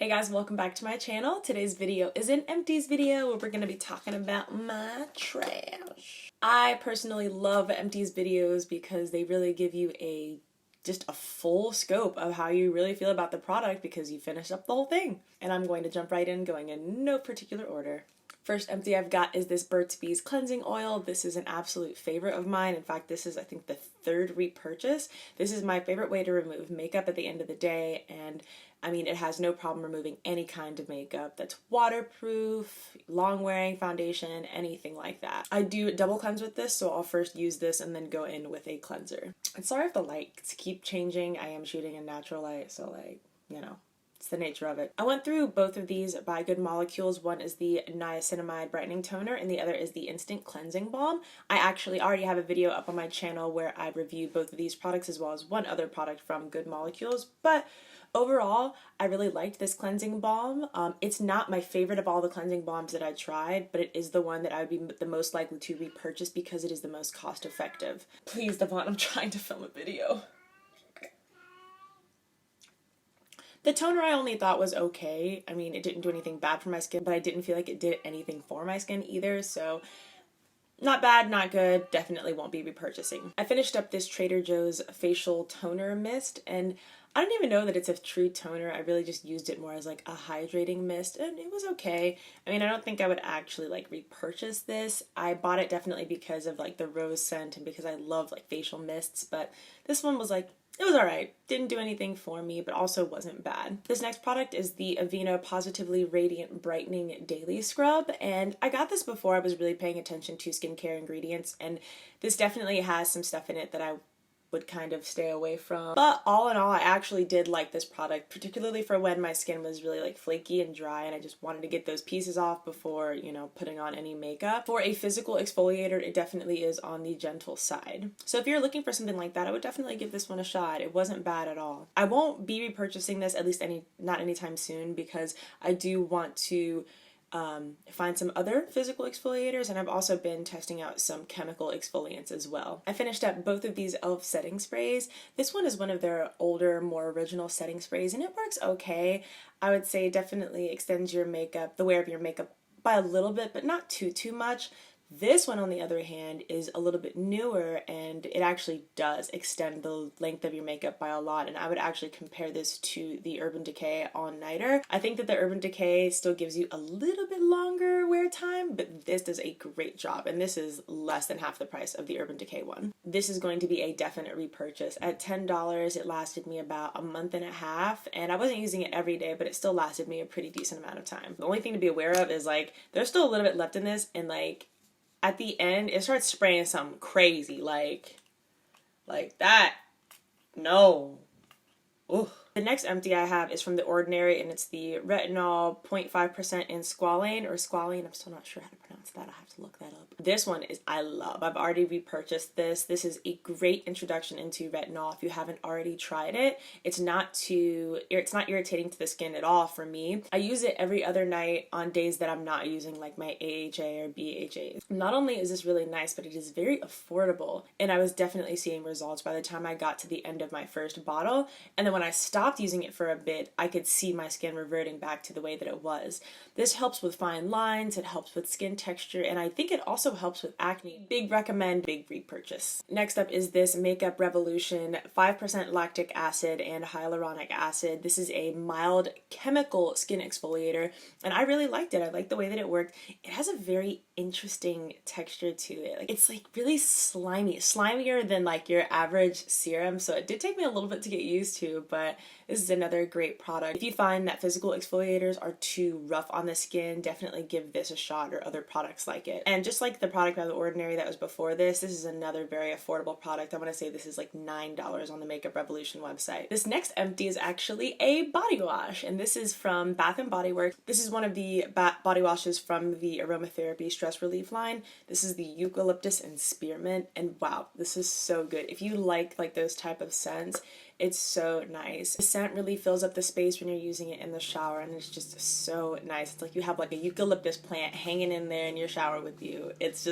Hey guys, welcome back to my channel. Today's video is an Empties video where we're going to be talking about my trash. I personally love Empties videos because they really give you just a full scope of how you really feel about the product because you finished up the whole thing. And I'm going to jump right in, going in no particular order. First empty I've got is this Burt's Bees cleansing oil. This is an absolute favorite of mine. In fact, this is I think the third repurchase. This is my favorite way to remove makeup at the end of the day, and I mean it has no problem removing any kind of makeup that's waterproof, long wearing foundation, anything like that. I do double cleanse with this, so I'll first use this and then go in with a cleanser. And sorry if the lights keep changing. I am shooting in natural light, so it's the nature of it. I went through both of these by Good Molecules. One is the Niacinamide Brightening Toner and the other is the Instant Cleansing Balm. I actually already have a video up on my channel where I reviewed both of these products as well as one other product from Good Molecules, but overall, I really liked this cleansing balm. It's not my favorite of all the cleansing balms that I tried, but it is the one that I would be the most likely to repurchase because it is the most cost effective. Please, Devon, I'm trying to film a video. The toner I only thought was okay. I mean, it didn't do anything bad for my skin, but I didn't feel like it did anything for my skin either, so not bad, not good, definitely won't be repurchasing. I finished up this Trader Joe's facial toner mist, and I don't even know that it's a true toner. I really just used it more as like a hydrating mist, and it was okay. I mean, I don't think I would actually like repurchase this. I bought it definitely because of like the rose scent and because I love like facial mists, but this one was like, it was alright. Didn't do anything for me, but also wasn't bad. This next product is the Aveeno Positively Radiant Brightening Daily Scrub, and I got this before I was really paying attention to skincare ingredients, and this definitely has some stuff in it that I would kind of stay away from. But all in all, I actually did like this product, particularly for when my skin was really like flaky and dry and I just wanted to get those pieces off before, putting on any makeup. For a physical exfoliator, it definitely is on the gentle side. So if you're looking for something like that, I would definitely give this one a shot. It wasn't bad at all. I won't be repurchasing this, at least not anytime soon, because I do want to find some other physical exfoliators, and I've also been testing out some chemical exfoliants as well. I finished up both of these e.l.f. setting sprays. This one is one of their older, more original setting sprays, and it works okay. I would say definitely extends your makeup, the wear of your makeup by a little bit, but not too much. This one, on the other hand, is a little bit newer, and it actually does extend the length of your makeup by a lot, and I would actually compare this to the Urban Decay All Nighter. I think that the Urban Decay still gives you a little bit longer wear time, but this does a great job, and this is less than half the price of the Urban Decay one. This is going to be a definite repurchase. At $10, it lasted me about a month and a half, and I wasn't using it every day, but it still lasted me a pretty decent amount of time. The only thing to be aware of is, there's still a little bit left in this, and, at the end, it starts spraying something crazy, like that. No. Ooh. The next empty I have is from The Ordinary, and it's the Retinol 0.5% in Squalane, or Squalane, I'm still not sure how to pronounce that, I have to look that up. This one I love. I've already repurchased this. This is a great introduction into retinol if you haven't already tried it. It's not irritating to the skin at all for me. I use it every other night on days that I'm not using like my AHA or BHA. Not only is this really nice, but it is very affordable, and I was definitely seeing results by the time I got to the end of my first bottle, and then when I stopped using it for a bit, I could see my skin reverting back to the way that it was. This helps with fine lines, it helps with skin texture, and I think it also helps with acne. Big recommend, big repurchase. Next up is this Makeup Revolution 5% lactic acid and hyaluronic acid. This is a mild chemical skin exfoliator, and I really liked it. I liked the way that it worked. It has a very interesting texture to it. It's really slimy, slimier than your average serum, so it did take me a little bit to get used to, but this is another great product. If you find that physical exfoliators are too rough on the skin, definitely give this a shot, or other products like it. And just like the product by The Ordinary that was before this is another very affordable product. I want to say this is like $9 on the Makeup Revolution website. This next empty is actually a body wash, and this is from Bath & Body Works. This is one of the body washes from the Aromatherapy Stress Relief line. This is the Eucalyptus and Spearmint, and wow, this is so good. If you like those type of scents, it's so nice. The scent really fills up the space when you're using it in the shower, and it's just so nice. It's like you have a eucalyptus plant hanging in there in your shower with you. It's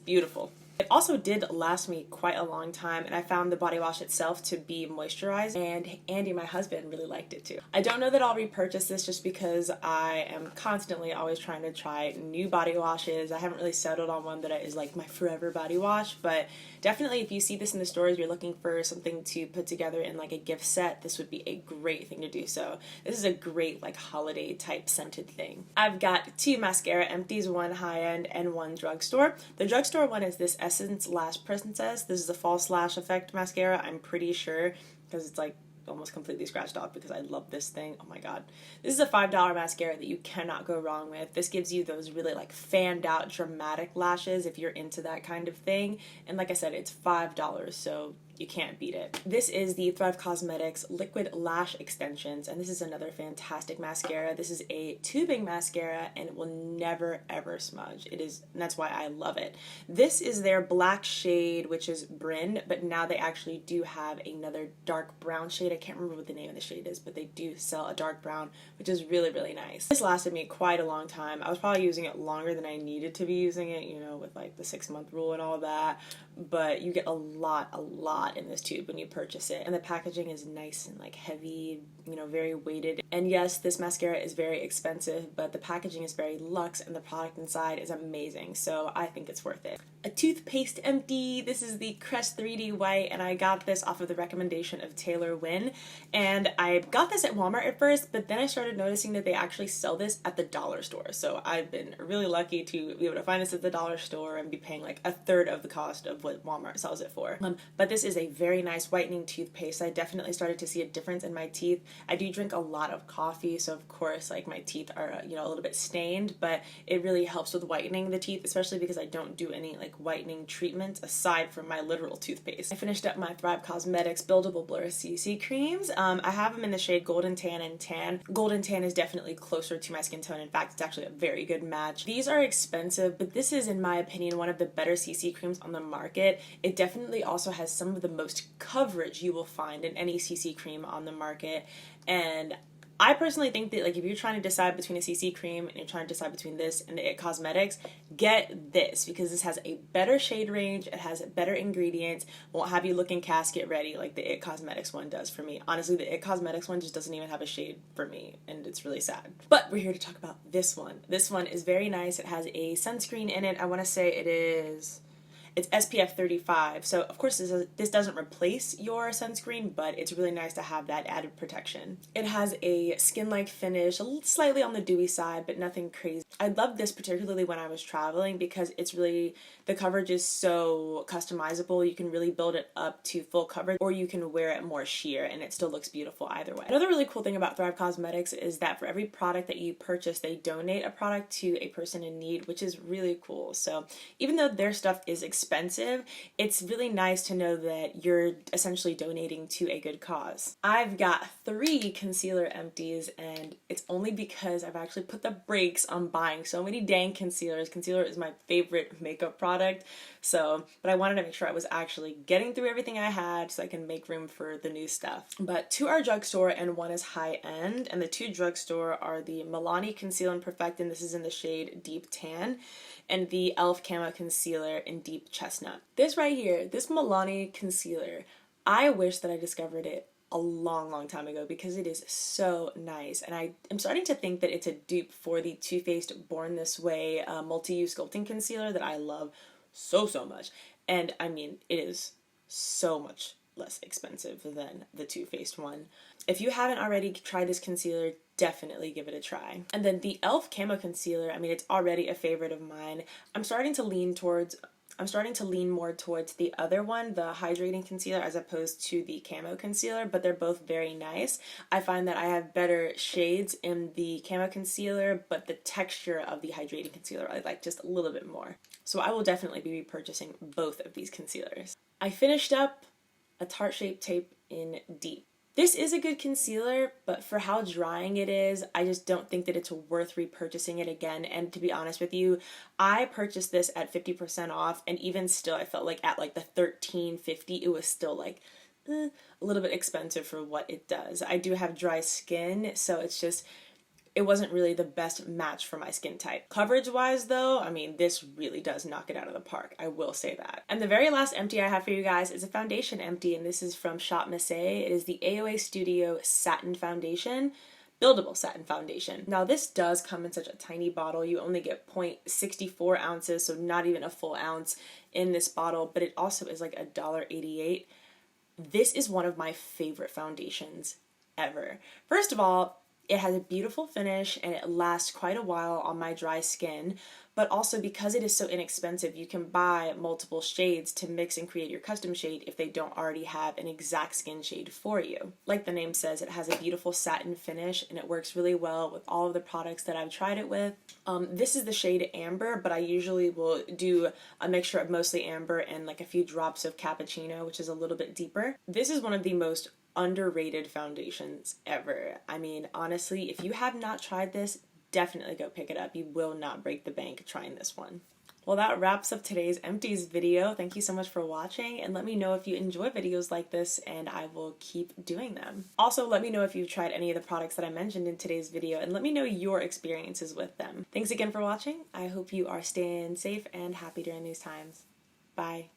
beautiful. It also did last me quite a long time, and I found the body wash itself to be moisturized, and Andy, my husband, really liked it too. I don't know that I'll repurchase this just because I am constantly always trying to try new body washes. I haven't really settled on one that is like my forever body wash, but definitely if you see this in the stores, you're looking for something to put together in like a gift set, this would be a great thing to do. So this is a great like holiday type scented thing. I've got 2 mascara empties, one high-end and one drugstore. The drugstore one is this Essence Lash Princess. This is a false lash effect mascara, I'm pretty sure, because it's like almost completely scratched off because I love this thing. Oh my god. This is a $5 mascara that you cannot go wrong with. This gives you those really like fanned out dramatic lashes if you're into that kind of thing. And like I said, it's $5, so you can't beat it. This is the Thrive Causemetics Liquid Lash Extensions, and this is another fantastic mascara. This is a tubing mascara, and it will never ever smudge. It is, and that's why I love it. This is their black shade, which is Bryn, but now they actually do have another dark brown shade. I can't remember what the name of the shade is, but they do sell a dark brown, which is really, really nice. This lasted me quite a long time. I was probably using it longer than I needed to be using it, you know, with like the 6-month rule and all that, but you get a lot in this tube when you purchase it, and the packaging is nice and like heavy, you know, very weighted. And yes, this mascara is very expensive, but the packaging is very luxe and the product inside is amazing, so I think it's worth it. A toothpaste empty. This is the Crest 3D White, and I got this off of the recommendation of Taylor Wynn, and I got this at Walmart at first, but then I started noticing that they actually sell this at the dollar store, so I've been really lucky to be able to find this at the dollar store and be paying like a third of the cost of what Walmart sells it for. But this is a very nice whitening toothpaste. I definitely started to see a difference in my teeth. I do drink a lot of coffee, so of course like my teeth are, you know, a little bit stained, but it really helps with whitening the teeth, especially because I don't do any like whitening treatments aside from my literal toothpaste. I finished up my Thrive Causemetics Buildable Blur CC creams. I have them in the shade Golden Tan and Tan. Golden Tan is definitely closer to my skin tone. In fact, it's actually a very good match. These are expensive, but this is, in my opinion, one of the better CC creams on the market. It definitely also has some of the most coverage you will find in any CC cream on the market, and I personally think that like if you're trying to decide between a CC cream and you're trying to decide between this and the E.l.f. Cosmetics, get this because this has a better shade range, it has better ingredients, won't have you looking casket ready like the E.l.f. Cosmetics one does for me. Honestly, the E.l.f. Cosmetics one just doesn't even have a shade for me, and it's really sad. But we're here to talk about this one. This one is very nice. It has a sunscreen in it. I want to say it's SPF 35, so of course this doesn't replace your sunscreen, but it's really nice to have that added protection. It has a skin-like finish, slightly on the dewy side, but nothing crazy. I love this particularly when I was traveling because it's really, the coverage is so customizable. You can really build it up to full coverage, or you can wear it more sheer and it still looks beautiful either way. Another really cool thing about Thrive Causemetics is that for every product that you purchase, they donate a product to a person in need, which is really cool. So even though their stuff is expensive, it's really nice to know that you're essentially donating to a good cause. I've got 3 concealer empties, and it's only because I've actually put the brakes on buying so many dang concealers. Concealer is my favorite makeup product, but I wanted to make sure I was actually getting through everything I had so I can make room for the new stuff. But 2 are drugstore and 1 is high-end, and the 2 drugstore are the Milani Conceal and Perfect, and this is in the shade Deep Tan, and the E.l.f. Camo Concealer in Deep Chestnut. This right here, this Milani Concealer, I wish that I discovered it a long time ago because it is so nice, and I am starting to think that it's a dupe for the Too Faced Born This Way multi-use sculpting concealer that I love so much. And I mean, it is so much less expensive than the Too Faced one. If you haven't already tried this concealer, definitely give it a try. And then the E.l.f. Camo Concealer, I mean, it's already a favorite of mine. I'm starting to lean more towards the other one, the hydrating concealer, as opposed to the camo concealer, but they're both very nice. I find that I have better shades in the camo concealer, but the texture of the hydrating concealer I like just a little bit more. So I will definitely be repurchasing both of these concealers. I finished up a Tarte Shape Tape in Deep. This is a good concealer, but for how drying it is, I just don't think that it's worth repurchasing it again. And to be honest with you, I purchased this at 50% off, and even still, I felt like at like the $13.50, it was still like a little bit expensive for what it does. I do have dry skin, so it's just, it wasn't really the best match for my skin type. Coverage wise though, I mean, this really does knock it out of the park. I will say that. And the very last empty I have for you guys is a foundation empty, and this is from Shop Missy. It is the AOA Studio Satin Foundation. Buildable satin foundation. Now this does come in such a tiny bottle. You only get 0.64 ounces, so not even a full ounce in this bottle, but it also is like $1.88. This is one of my favorite foundations ever. First of all, it has a beautiful finish and it lasts quite a while on my dry skin, but also because it is so inexpensive, you can buy multiple shades to mix and create your custom shade if they don't already have an exact skin shade for you. Like the name says, it has a beautiful satin finish and it works really well with all of the products that I've tried it with. This is the shade Amber, but I usually will do a mixture of mostly Amber and like a few drops of Cappuccino, which is a little bit deeper. This is one of the most underrated foundations ever. I mean, honestly, if you have not tried this, definitely go pick it up. You will not break the bank trying this one. Well, that wraps up today's Empties video. Thank you so much for watching, and let me know if you enjoy videos like this, and I will keep doing them. Also, let me know if you've tried any of the products that I mentioned in today's video, and let me know your experiences with them. Thanks again for watching. I hope you are staying safe and happy during these times. Bye.